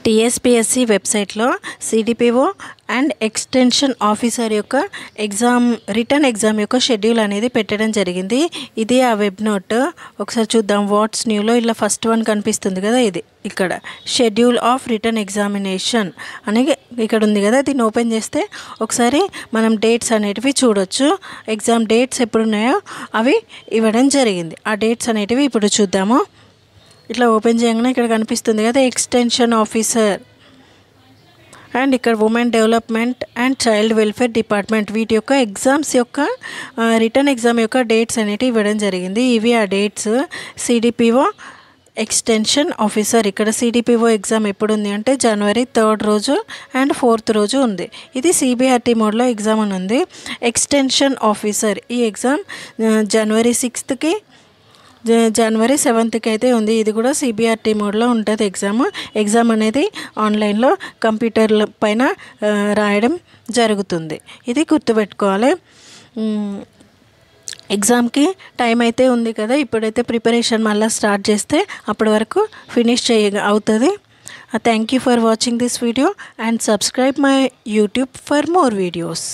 TSPSC వెబ్సైట్లో CDPO and extension officer యొక్క return exam యొక్క షెడ్యూల్ అనేది పెట్టడం జరిగింది. ఇది ఆ వెబ్ నోట్. ఒకసారి చూద్దాం. వాట్స్ న్యూలో ఇలా ఫస్ట్ వన్ కనిపిస్తుంది కదా, ఇది ఇక్కడ షెడ్యూల్ ఆఫ్ రిటర్న్ ఎగ్జామినేషన్ అని ఇక్కడ ఉంది కదా. దీన్ని ఓపెన్ చేస్తే ఒకసారి మనం డేట్స్ అనేటివి చూడొచ్చు. ఎగ్జామ్ డేట్స్ ఎప్పుడు ఉన్నాయో అవి ఇవ్వడం జరిగింది. ఆ డేట్స్ అనేటివి ఇప్పుడు చూద్దాము. ఇట్లా ఓపెన్ చేయగానే ఇక్కడ కనిపిస్తుంది కదా, ఎక్స్టెన్షన్ ఆఫీసర్ అండ్ ఇక్కడ women development and child welfare department, వీటి యొక్క ఎగ్జామ్స్ యొక్క రిటర్న్ ఎగ్జామ్ యొక్క డేట్స్ అనేటివి ఇవ్వడం జరిగింది. ఇవి ఆ డేట్స్. సిడిపిఓ ఎక్స్టెన్షన్ ఆఫీసర్, ఇక్కడ సిడిపిఓ ఎగ్జామ్ ఎప్పుడు ఉంది అంటే January 3rd రోజు అండ్ 4th రోజు ఉంది. ఇది సిబిఆర్టీ మోడ్లో ఎగ్జామ్ అని ఉంది. ఎక్స్టెన్షన్ ఆఫీసర్ ఈ exam January 6th January 7th అయితే ఉంది. ఇది కూడా సిబిఆర్టీ మోడ్లో ఉంటుంది ఎగ్జామ్ అనేది ఆన్లైన్లో కంప్యూటర్ల పైన రాయడం జరుగుతుంది. ఇది గుర్తుపెట్టుకోవాలి. ఎగ్జామ్కి టైం అయితే ఉంది కదా, ఇప్పుడైతే ప్రిపరేషన్ మళ్ళీ స్టార్ట్ చేస్తే అప్పటి వరకు ఫినిష్ అవుతుంది. Thank you for watching this video and subscribe my YouTube for more videos.